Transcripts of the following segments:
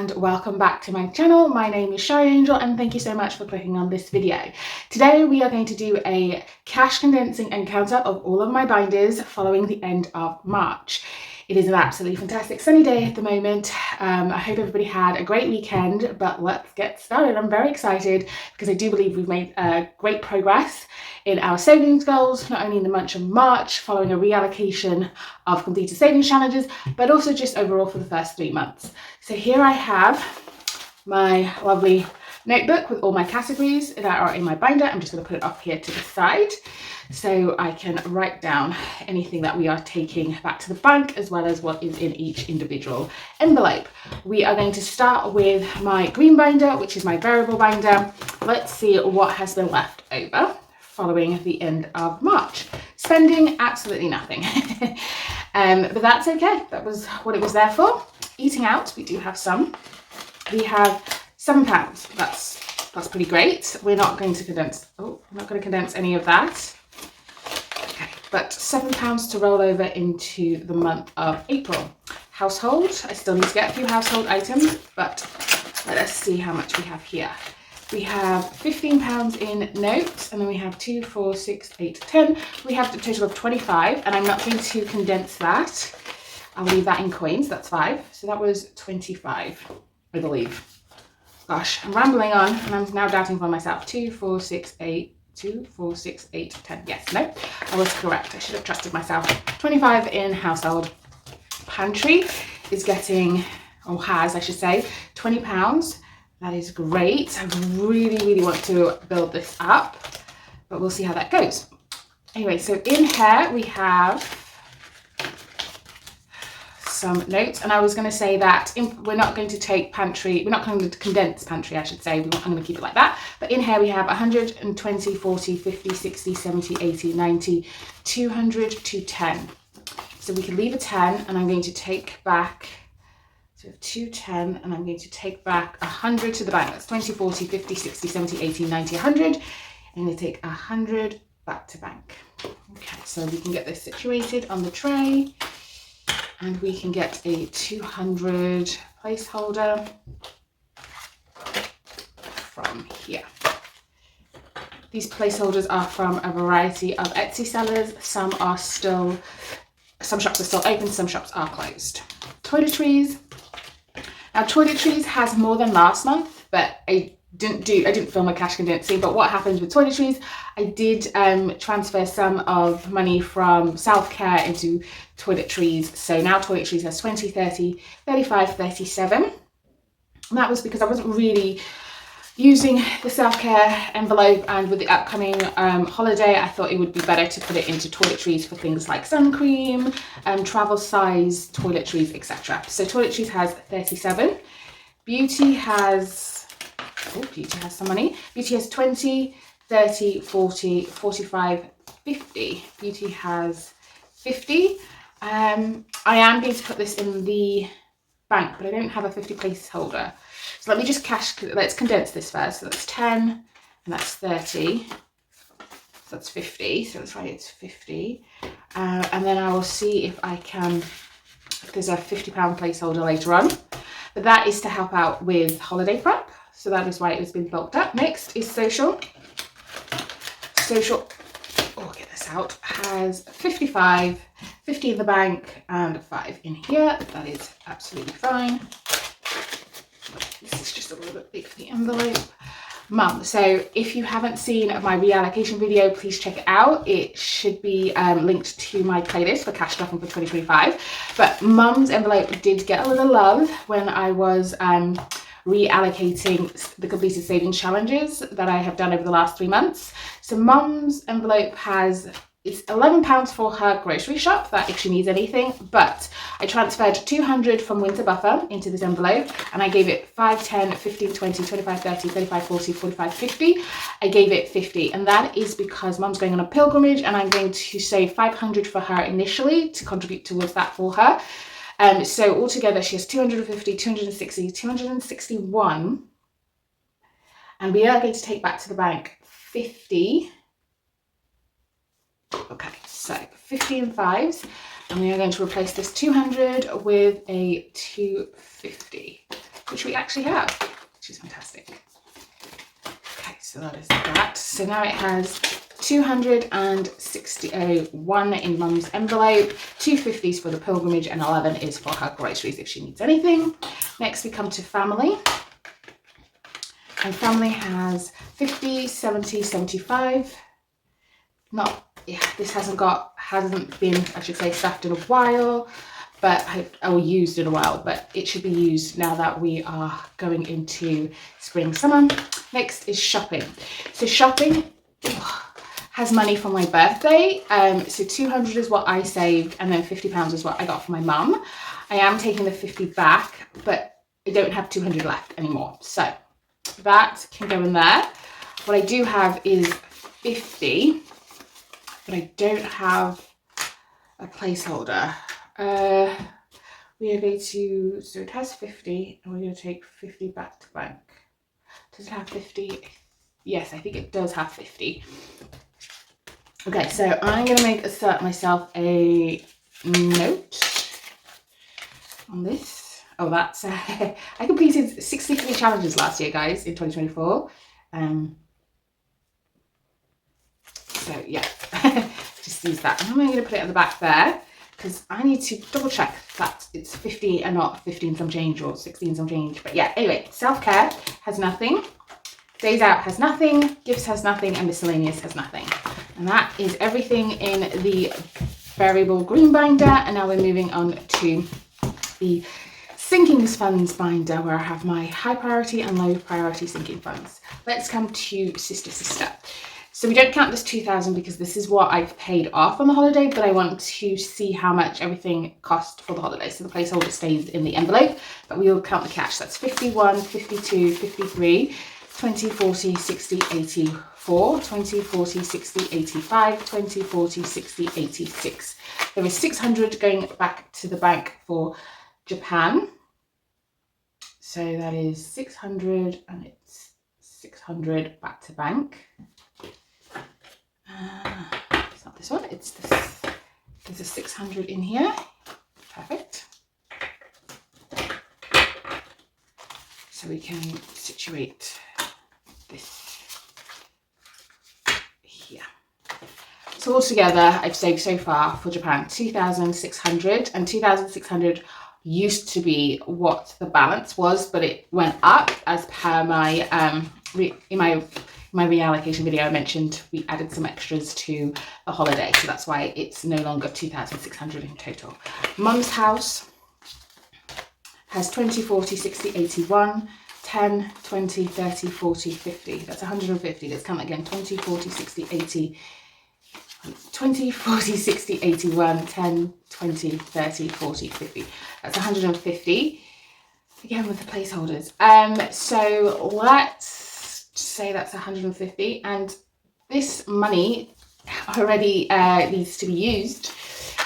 and welcome back to my channel. My name is Shy Angel and thank you so much for clicking on this video. Today we are going to do a cash condensing encounter of all of my binders following the end of March. It is an absolutely fantastic sunny day at the moment. I hope everybody had a great weekend, but let's get started. I'm very excited because I do believe we've made great progress in our savings goals, not only in the month of March following a reallocation of completed savings challenges, but also just overall for the first 3 months. So here I have my lovely notebook with all my categories that are in my binder. I'm just going to put it up here to the side so I can write down anything that we are taking back to the bank, as well as what is in each individual envelope. We are going to start with my green binder, which is my variable binder. Let's see what has been left over following the end of March. Spending absolutely nothing, but that's okay. That was what it was there for. Eating out, we do have some. We have £7. That's pretty great. We're not going to condense. Oh, I'm not going to condense any of that. Okay, but £7 to roll over into the month of April. Household. I still need to get a few household items, but let us see how much we have here. We have £15 in notes, and then we have 2, 4, 6, 8, 10. We have a total of 25, and I'm not going to condense that. I'll leave that in coins. That's 5. So that was 25, I believe. Gosh, I'm rambling on, and I'm now doubting for myself. 2, 4, 6, 8. 2, 4, 6, 8, 10. Yes, no, I was correct. I should have trusted myself. 25 in household. Pantry is getting, or has, I should say, £20. That is great. I really want to build this up, but we'll see how that goes. Anyway, so in here we have some notes, and I was going to say that we're not going to take pantry, we're not going to condense pantry, I should say. I'm going to keep it like that. But in here we have 120, 40, 50, 60, 70, 80, 90, 200 to 10. So we can leave a 10, and I'm going to take back, so we have 210, and I'm going to take back 100 to the bank. That's 20, 40, 50, 60, 70, 80, 90, 100. I'm going to take 100 back to bank. Okay, so we can get this situated on the tray, and we can get a 200 placeholder from here. These placeholders are from a variety of Etsy sellers. Some shops are still open, some shops are closed. Toiletries. Now, toiletries has more than last month, but I didn't film a cash condensing. But what happens with toiletries, I did transfer some of money from self-care into toiletries. So now toiletries has 20, 30, 35, 37. And that was because I wasn't really using the self-care envelope, and with the upcoming holiday, I thought it would be better to put it into toiletries for things like sun cream, travel size toiletries, etc. So toiletries has 37. Beauty has some money. Beauty has 20, 30, 40, 45, 50. Beauty has 50. I am going to put this in the bank, but I don't have a 50 placeholder. So let me just let's condense this first. So that's 10, and that's 30. So that's 50. So let's write it's 50. And then I will see if there's a £50 placeholder later on. But that is to help out with holiday prep. So that is why it has been bulked up. Next is social. Social, get this out, has 55, 50 in the bank, and 5 in here. That is absolutely fine. This is just a little bit big for the envelope. Mum, so if you haven't seen my reallocation video, please check it out. It should be linked to my playlist for cash stuffing for 2025. But Mum's envelope did get a little love when I was reallocating the completed savings challenges that I have done over the last 3 months. So Mum's envelope it's £11 for her grocery shop, that if she needs anything, but I transferred 200 from Winter Buffer into this envelope, and I gave it 5, 10, 15, 20, 25, 30, 35, 40, 45, 50. I gave it 50, and that is because Mum's going on a pilgrimage, and I'm going to save 500 for her initially to contribute towards that for her. So altogether she has 250, 260, 261, and we are going to take back to the bank 50. Okay, so 50 and 5s, and we are going to replace this 200 with a 250. which we actually have, which is fantastic. Okay, so that is that. So now it has 261 in Mum's envelope, 250s for the pilgrimage, and 11 is for her groceries if she needs anything. Next we come to family. And family has 50, 70, 75. This hasn't been, I should say, stuffed in a while, or used in a while, but it should be used now that we are going into spring, summer. Next is shopping. So shopping has money from my birthday. So 200 is what I saved, and then £50 is what I got from my mum. I am taking the 50 back, but I don't have 200 left anymore. So that can go in there. What I do have is 50, but I don't have a placeholder. We are going to, so it has 50, and we're going to take 50 back to bank. Does it have 50? Yes, I think it does have 50. Okay, so I'm going to make myself a note on this. Oh, that's, I completed 63 challenges last year, guys, in 2024. So yeah, just use that. And I'm going to put it at the back there, because I need to double check that it's 50 and not 15 some change or 16 some change. But yeah, anyway, self-care has nothing. Days out has nothing. Gifts has nothing. And miscellaneous has nothing. And that is everything in the variable green binder. And now we're moving on to the sinking funds binder, where I have my high priority and low priority sinking funds. Let's come to sister. So we don't count this 2,000 because this is what I've paid off on the holiday, but I want to see how much everything cost for the holiday. So the placeholder stays in the envelope, but we will count the cash. That's 51, 52, 53, 20, 40, 60, 84, 20, 40, 60, 85, 20, 40, 60, 86. There is 600 going back to the bank for Japan. So that is 600, and it's 600 back to bank. It's not this one, it's this. There's a 600 in here. Perfect. So we can situate this here. So altogether, I've saved so far for Japan 2,600, and 2,600 used to be what the balance was, but it went up as per my in my reallocation video. I mentioned we added some extras to the holiday, so that's why it's no longer 2,600 in total. Mum's house has 20, 40, 60, 81, 10, 20, 30, 40, 50. That's 150. Let's count again. 20, 40, 60, 80, 20, 40, 60, 81, 10, 20, 30, 40, 50. That's 150. Again with the placeholders. So let's say that's 150, and this money already needs to be used.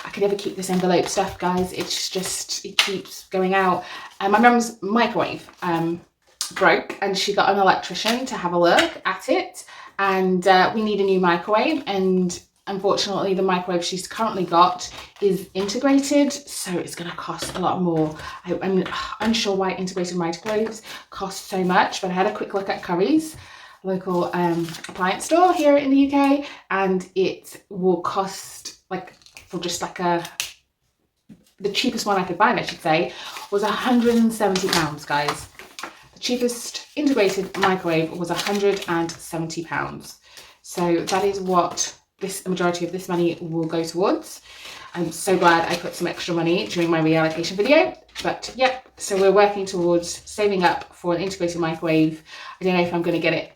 I can never keep this envelope stuff, guys. It's just, it keeps going out. And my mum's microwave broke, and she got an electrician to have a look at it, and we need a new microwave, and unfortunately the microwave she's currently got is integrated, so it's going to cost a lot more. I'm unsure why integrated microwaves cost so much, but I had a quick look at Curry's local appliance store here in the UK, and it will cost, like, for just like the cheapest one I could find, I should say, was £170, guys. The cheapest integrated microwave was £170. So that is what the majority of this money will go towards. I'm so glad I put some extra money during my reallocation video. But yep, so we're working towards saving up for an integrated microwave. I don't know if I'm going to get it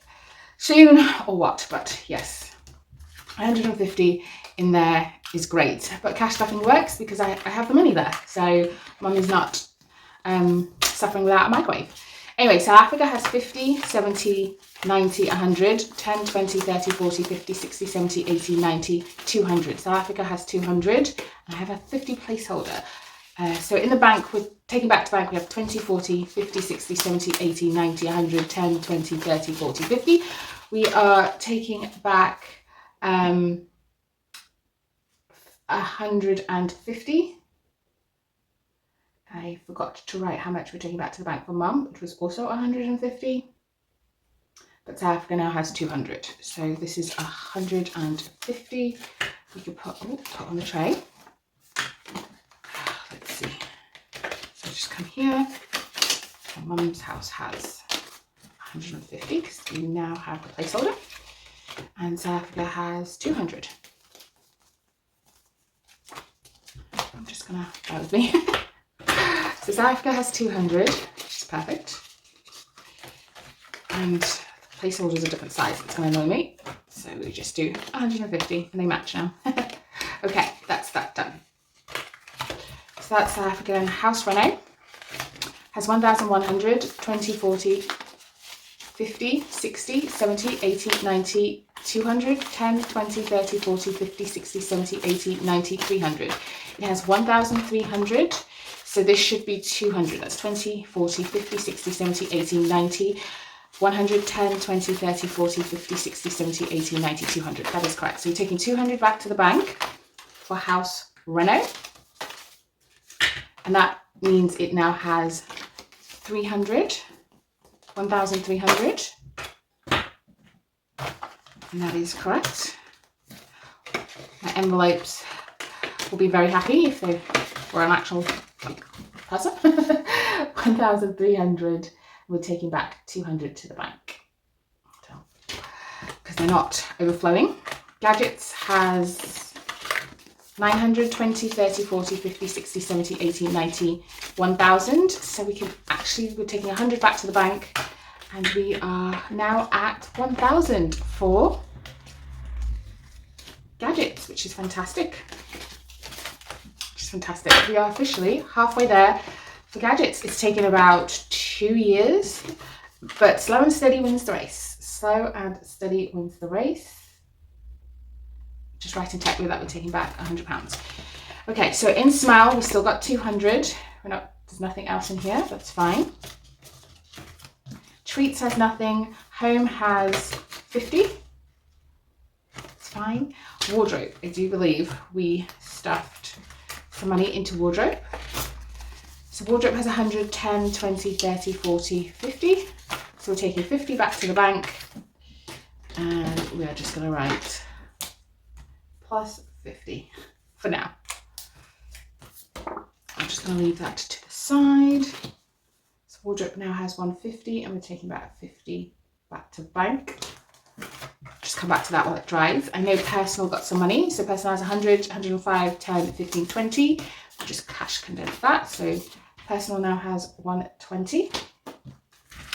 soon or what, but yes, 150 in there is great. But cash stuffing works because I have the money there, so mum is not suffering without a microwave. Anyway, South Africa has 50, 70, 90, 100, 10, 20, 30, 40, 50, 60, 70, 80, 90, 200. South Africa has 200, and I have a 50 placeholder. So in the bank, we're taking back to bank, we have 20, 40, 50, 60, 70, 80, 90, 100, 10, 20, 30, 40, 50. We are taking back 150. I forgot to write how much we're taking back to the bank for Mum, which was also 150. But South Africa now has 200. So this is 150. We could put on the tray. Let's see. So just come here. And Mum's house has 150 because we now have the placeholder. And South Africa has 200. I'm just gonna bear with me. So South Africa has 200, which is perfect. And the placeholders are different size. It's gonna annoy me. So we just do 150 and they match now. Okay, that's that done. So that's South African house reno. Has 1,100, 20, 40, 50, 60, 70, 80, 90, 200, 10, 20, 30, 40, 50, 60, 70, 80, 90, 300. It has 1,300. So this should be 200. That's 20, 40, 50, 60, 70, 80, 90, 110, 20, 30, 40, 50, 60, 70, 80, 90, 200. That is correct. So you're taking 200 back to the bank for house reno. And that means it now has 300, 1,300. And that is correct. My envelopes will be very happy if they were an actual person. 1,300. We're taking back 200 to the bank. So, because they're not overflowing. Gadgets has 900, 20, 30, 40, 50, 60, 70, 80, 90, 1,000. So we're taking 100 back to the bank. And we are now at 1,000 for gadgets, which is fantastic. We are officially halfway there for gadgets. It's taken about 2 years, but slow and steady wins the race. Slow and steady wins the race. Just writing technically that we're taking back £100. Okay, so in Smile, we still got 200. There's nothing else in here, that's fine. Treats has nothing. Home has 50. It's fine. Wardrobe, I do believe we stuffed some money into wardrobe. So wardrobe has 100, 10, 20, 30, 40, 50. So we're taking 50 back to the bank. And we are just going to write plus 50 for now. I'm just going to leave that to the side. So wardrobe now has 150 and we're taking back 50 back to the bank. Just come back to that while it dries. I know personal got some money. So personal has 100, 105, 10, 15, 20. I'll just cash condense that. So personal now has 120.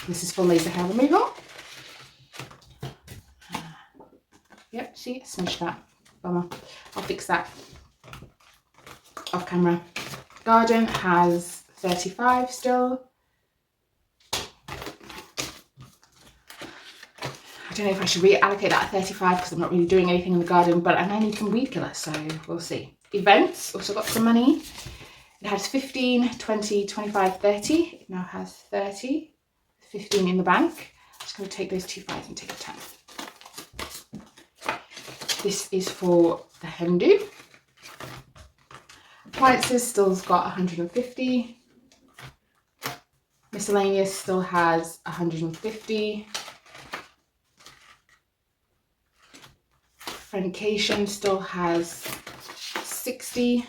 This is for laser hair removal. Yep, see, I smudged that. Bummer. I'll fix that off camera. Garden has 35 still. I don't know if I should reallocate that at 35 because I'm not really doing anything in the garden, but I need some weed killer, so we'll see. Events also got some money. It has 15, 20, 25, 30. It now has 30, 15 in the bank. I'm just going to take those 2 5s and take a 10. This is for the hem do. Appliances still got 150. Miscellaneous still has 150. Friendication still has 60.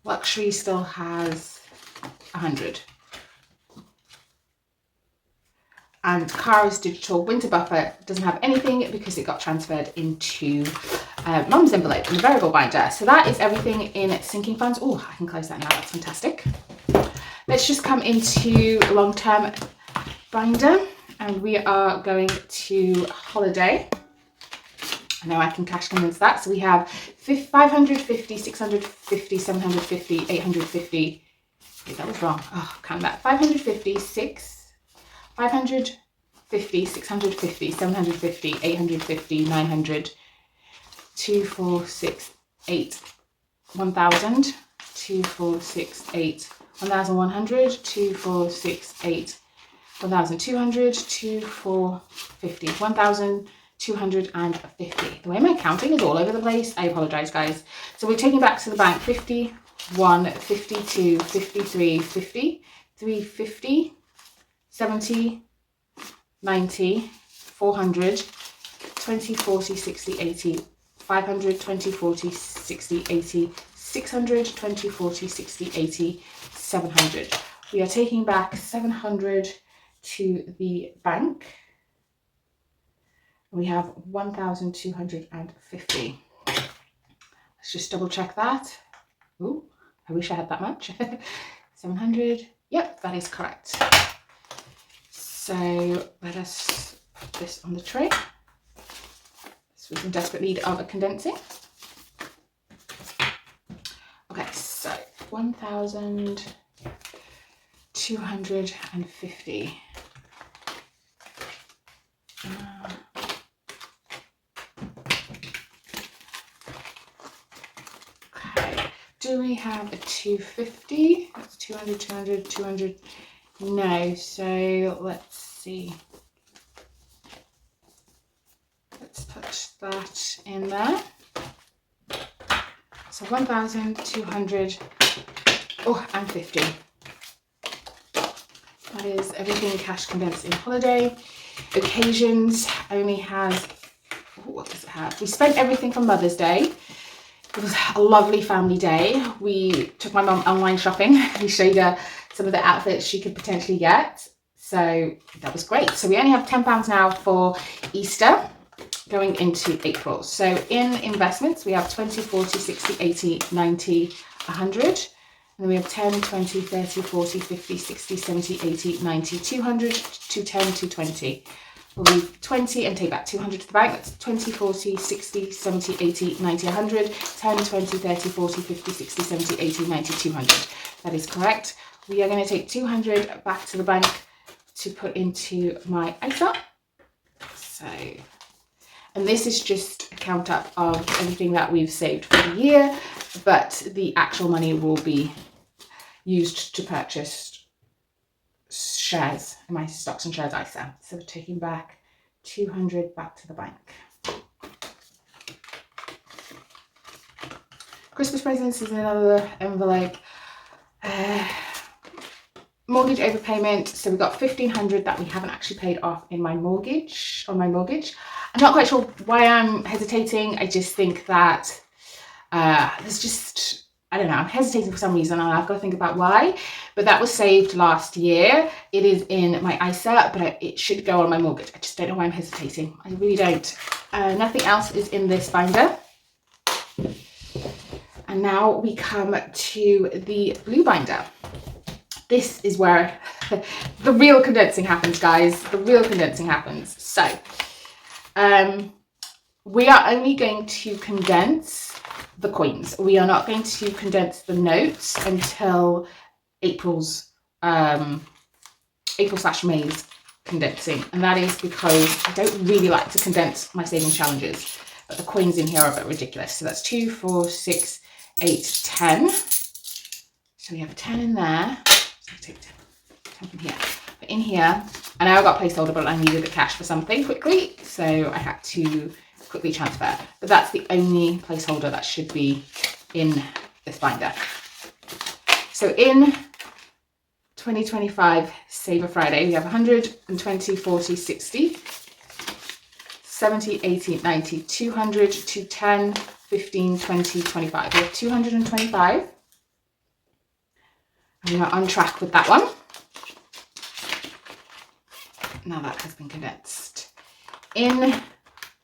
Luxury still has 100. And Cara's Digital Winter Buffer doesn't have anything because it got transferred into Mum's envelope in the variable binder. So that is everything in sinking funds. Oh, I can close that now. That's fantastic. Let's just come into long-term binder. And we are going to holiday. I know I can cash condense that. So we have 550, 650, 750, 850. Wait, that was wrong. Oh, count that. 550, 550, 650, 750, 850, 900, 2, 4, 6, 8, 1,000, 2, 4, 6, 8, 1,100, 2, 4, 6, 8, 1,200, 2, 4, 50, 1,250, 250. The way my counting is all over the place, I apologize, guys. So we're taking back to the bank 51, 52, 53, 50, 350, 70, 90, 400, 20, 40, 60, 80, 500, 20, 40, 60, 80, 600, 20, 40, 60, 80, 700. We are taking back 700 to the bank. We have 1,250. Let's just double check that. Ooh, I wish I had that much. 700. Yep, that is correct. So let us put this on the tray. So we're in desperate need of a condensing. Okay, so 1,250. Okay, do we have a 250? That's 200, 200, 200. No, so let's see. Let's put that in there. So 1,250. That is everything cash condensed in holiday. Occasions only has, what does it have? We spent everything for Mother's Day. It was a lovely family day. We took my mum online shopping. We showed her some of the outfits she could potentially get. So that was great. So we only have £10 now for Easter going into April. So in investments, we have 20, 40, 60, 80, 90, 100. And then we have 10, 20, 30, 40, 50, 60, 70, 80, 90, 200, 210, 220. We'll leave 20 and take back 200 to the bank. That's 20, 40, 60, 70, 80, 90, 100, 10, 20, 30, 40, 50, 60, 70, 80, 90, 200. That is correct. We are going to take 200 back to the bank to put into my ISA. So, and this is just a count up of everything that we've saved for the year, but the actual money will be used to purchase shares in my stocks and shares ISA. So we're taking back 200 back to the bank. Christmas presents is another envelope. Mortgage overpayment. So we've got 1,500 that we haven't actually paid off in my mortgage. I'm not quite sure why I'm hesitating. I just think that there's just, I don't know, I'm hesitating for some reason and I've got to think about why. But that was saved last year. It is in my ISA, but it should go on my mortgage. I just don't know why I'm hesitating. I really don't. Nothing else is in this binder. And now we come to the blue binder. This is where the real condensing happens, guys. The real condensing happens. So, we are only going to condense the coins. We are not going to condense the notes until April/May's condensing. And that is because I don't really like to condense my savings challenges, but the coins in here are a bit ridiculous. So that's 2, 4, 6, 8, 10. So we have a 10 in there. So take 10 from here. But in here, I know I got a placeholder, but I needed the cash for something quickly, so I had to quickly transfer. But that's the only placeholder that should be in this binder. So in 2025 Saver Friday, we have 120, 40, 60, 70, 80, 90, 200, 210, 15, 20, 25. We have 225. And we are on track with that one. Now that has been condensed. In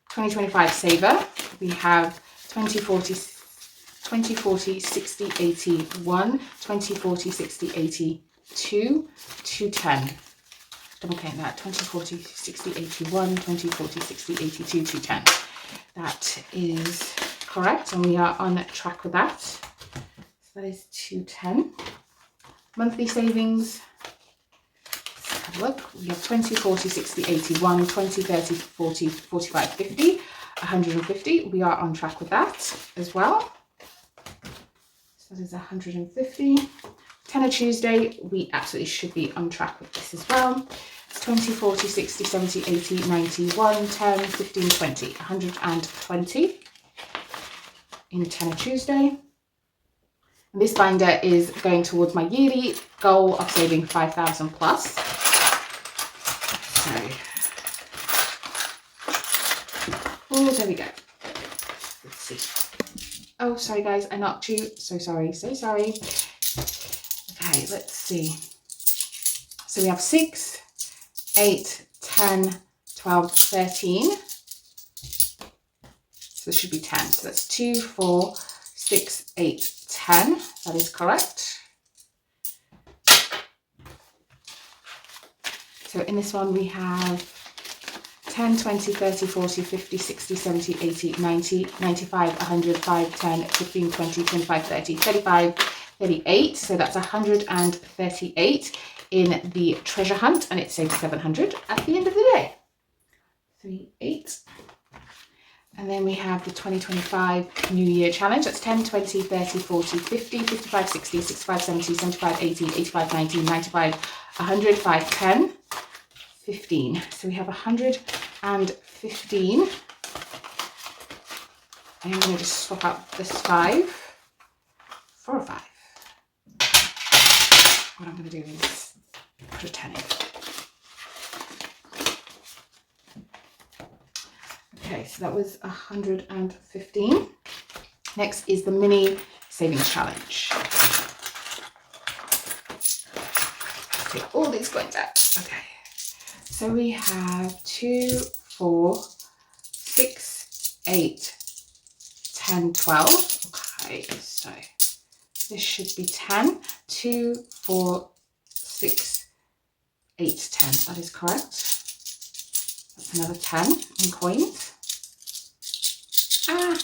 2025 Saver, we have 20, 40, 60, 81, 20, 40, 60, 82, 210. Double count that. 20, 40, 60, 81, 20, 40, 60, 82, 210. That is correct, and we are on track with that. So that is 210. Monthly savings. Let's have a look. We have 20, 40, 60, 81, 20, 30, 40, 45, 50, 150. We are on track with that as well. So that is 150. Tenner Tuesday, we absolutely should be on track with this as well. 20, 40, 60, 70, 80, 90, 1, 10, 15, 20, 120 in Tenner Tuesday. And this binder is going towards my yearly goal of saving 5,000 plus. So, oh, there we go. Let's see. Oh, sorry guys, I knocked you. So sorry, so sorry. Okay, let's see. So we have 6, 8, 10, 12, 13. So this should be 10. So that's 2, 4, 6, 8, 10. That is correct. So in this one we have 10, 20, 30, 40, 50, 60, 70, 80, 90, 95, 100, 5, 10, 15, 20, 25, 30, 35, 38. So that's 138 in the treasure hunt, and it saves 700 at the end of the day. 3, 8. And then we have the 2025 New Year Challenge. That's 10, 20, 30, 40, 50, 55, 60, 65, 70, 75, 80, 85, 90, 95, 100, 5, 10, 15. So we have 115. And I'm going to just swap out this 5 for a 5. What I'm going to do is put a 10 in. Okay, so that was 115. Next is the mini savings challenge. Take all these coins out. Okay, so we have 2, 4, 6, 8, 10, 12. Okay, so this should be 10. 2, 4, 6, 8, 10. That is correct. That's another 10 in coins. Ah!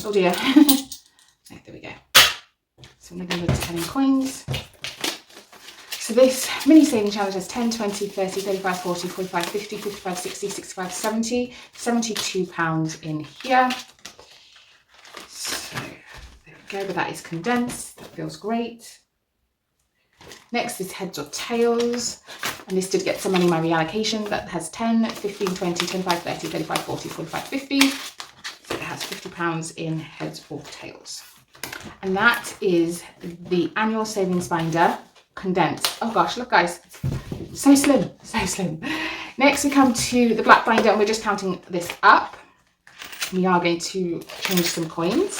Oh dear. Right, there we go. So I'm going to go with 10 in coins. So this mini saving challenge has 10, 20, 30, 35, 40, 45, 50, 55, 60, 65, 70, 72 pounds in here. So there we go, but that is condensed. That feels great. Next is heads or tails. And this did get some money in my reallocation. That has 10, 15, 20, 25, 30, 35, 40, 45, 50. So it has £50 in heads or tails. And that is the annual savings binder condensed. Oh gosh, look guys, so slim, so slim. Next we come to the black binder, and we're just counting this up. We are going to change some coins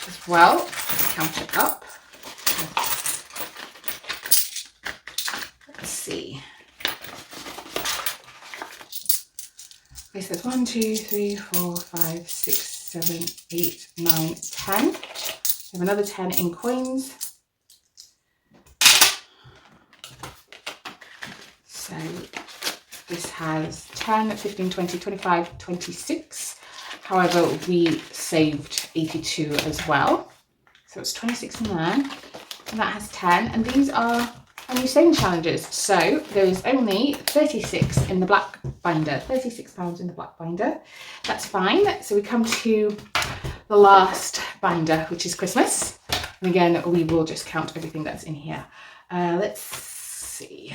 as well. Let's count it up. Let's see. Okay, so there's 1, 2, 3, 4, 5, 6, 7, 8, 9, 10. We have another 10 in coins. So this has 10, 15, 20, 25, 26. However, we saved 82 as well. So it's 26 in there. And that has 10. And these are our new saving challenges. So there is only 36 in the black binder. £36 in the black binder. That's fine. So we come to the last binder, which is Christmas. And again, we will just count everything that's in here. Let's see.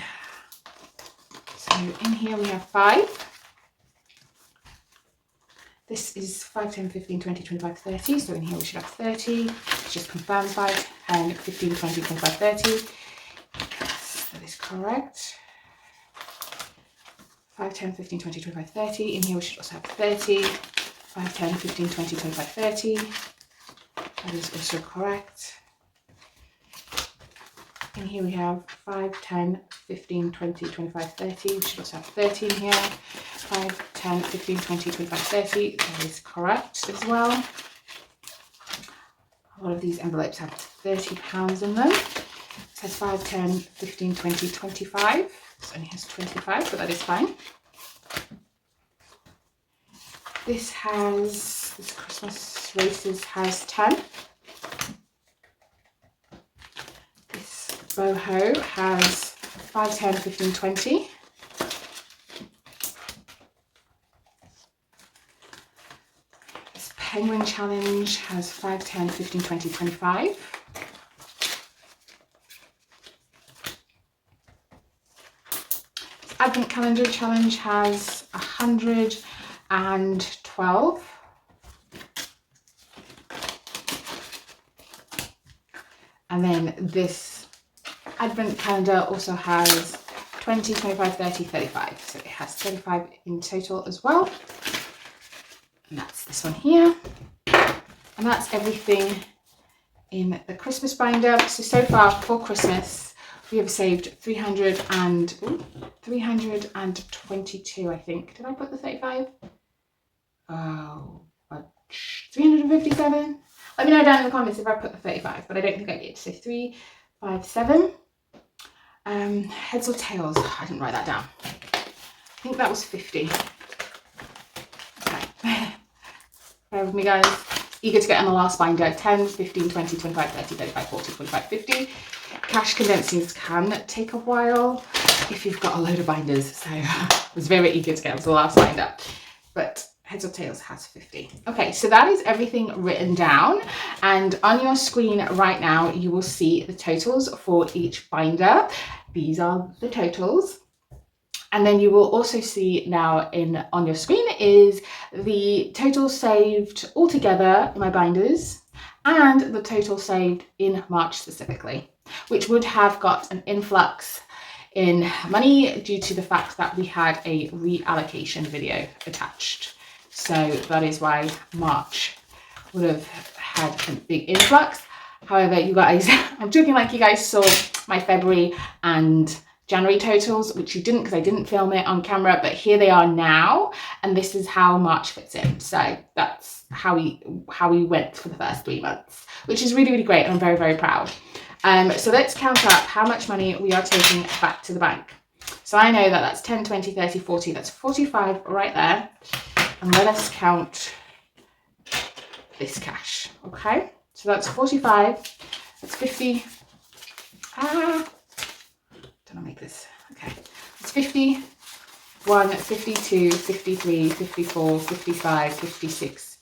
So in here we have 5. This is 5, 10, 15, 20, 25, 30. So in here we should have 30. Let's just confirm 5, 10, 15, 20, 25, 30. Yes, that is correct. 5, 10, 15, 20, 25, 30. In here we should also have 30. 5, 10, 15, 20, 25, 30. That is also correct. In here we have 5, 10, 15, 20, 25, 30. We should also have 30 in here. 5, 10, 15, 20, 25, 30. That is correct as well. A lot of these envelopes have £30 in them. It says 5, 10, 15, 20, 25. This only has 25, but that is fine. This Christmas Races has 10. This boho has 5, 10, 15, 20. This Penguin Challenge has 5, 10, 15, 20, 25. Advent Calendar Challenge has 112. And then this Advent calendar also has 20, 25, 30, 35. So it has 35 in total as well. And that's this one here. And that's everything in the Christmas binder. So far for Christmas, we have saved 322, I think. Did I put the 35? Oh, 357. Let me know down in the comments if I put the 35, but I don't think I did. So 357. Heads or tails? I didn't write that down. I think that was 50. Okay. Bear with me, guys. Eager to get on the last binder. 10, 15, 20, 25, 30, 35, 40, 45, 50. Cash condensings can take a while if you've got a load of binders. So I was very eager to get onto the last binder. But heads or tails has 50. Okay, so that is everything written down. And on your screen right now, you will see the totals for each binder. These are the totals. And then you will also see now on your screen is the total saved altogether in my binders and the total saved in March specifically, which would have got an influx in money due to the fact that we had a reallocation video attached. So that is why March would have had a big influx. However, you guys, I'm joking like you guys saw my February and January totals, which you didn't because I didn't film it on camera, but here they are now, and this is how March fits in. So that's how we went for the first 3 months, which is really, really great, and I'm very, very proud. So let's count up how much money we are taking back to the bank. So I know that that's 10, 20, 30, 40, that's 45 right there. And let us count this cash, okay? So that's 45, that's 50, don't make this, okay. It's 51, 52, 53, 54, 55, 56,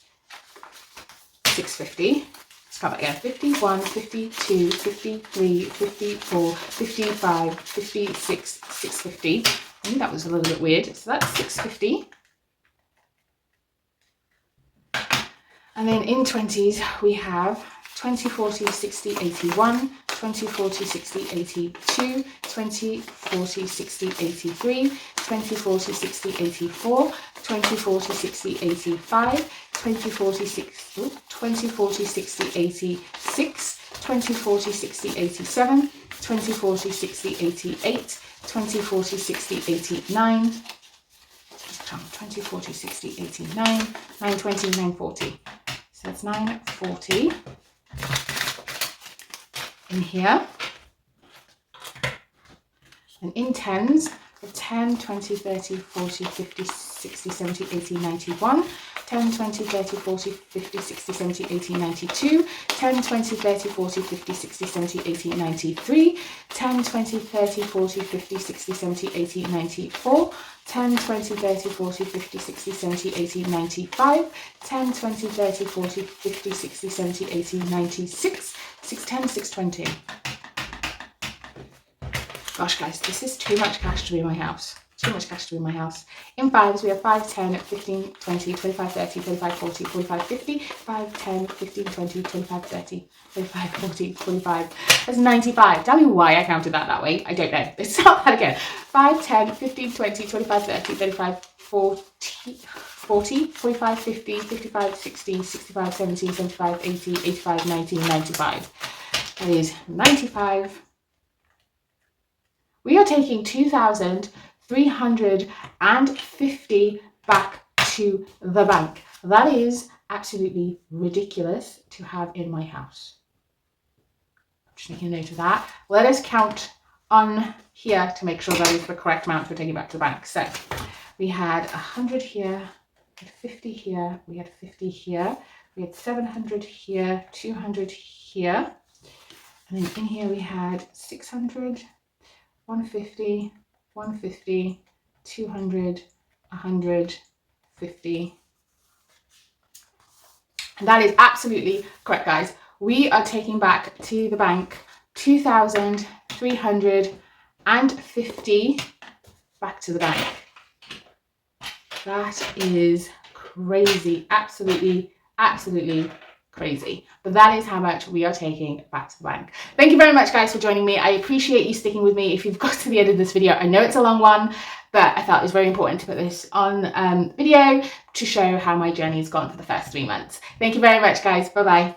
650. Let's count that again. 51, 52, 53, 54, 55, 56, 650. I think that was a little bit weird. So that's 650. And then in 20s, we have 20, 40, 60, 81, 20, 40, 60, 82, 20, 40, 60, 83, 20, 40, 60, 84, 20, 40, 60, 85, 20, 40, 60, 20, 40, 60, 86, 20, 40, 60, 87, 20, 40, 60, 88, 20, 40, 60, 89, 20, 40, 60, 89, 920, 940. So it's 940 in here. And in tens, 10, 20, 30, 40, 50, 60, 70, 80, 91, 10, 20, 30, 40, 50, 60, 70, 80, 92, 10, 20, 30, 40, 50, 60, 70, 80, 93, 10, 20, 30, 40, 50, 60, 70, 80, 94, 10, 20, 30, 40, 50, 60, 70, 80, 95, 10, 20, 30, 40, 50, 60, 70, 80, 96, 610, 620. Gosh, guys, this is too much cash to be in my house. Too much cash to be in my house. In fives, we have 5, 10, 15, 20, 25, 30, 35, 40, 45, 50, 5, 10, 15, 20, 25, 30, 35, 40, 45. That's 95. Tell me why I counted that way. I don't know. Let's start that again. 5, 10, 15, 20, 25, 30, 35, 40, 45, 50, 55, 60, 65, 70, 75, 80, 85, 90, 95. That is 95. We are taking 2,350 back to the bank. That is absolutely ridiculous to have in my house. I'm just making a note of that. Let us count on here to make sure that is the correct amount we're taking back to the bank. So we had 100 here, we had 50 here, we had 50 here, we had 700 here, 200 here, and then in here we had 600, 150, 150, 200, 150. And that is absolutely correct, guys. We are taking back to the bank 2,350 back to the bank. That is crazy. Absolutely, absolutely crazy. But that is how much we are taking back to the bank. Thank you very much, guys, for joining me. I appreciate you sticking with me if you've got to the end of this video. I know it's a long one, but I felt it was very important to put this on video to show how my journey has gone for the first 3 months. Thank you very much, guys. Bye-bye.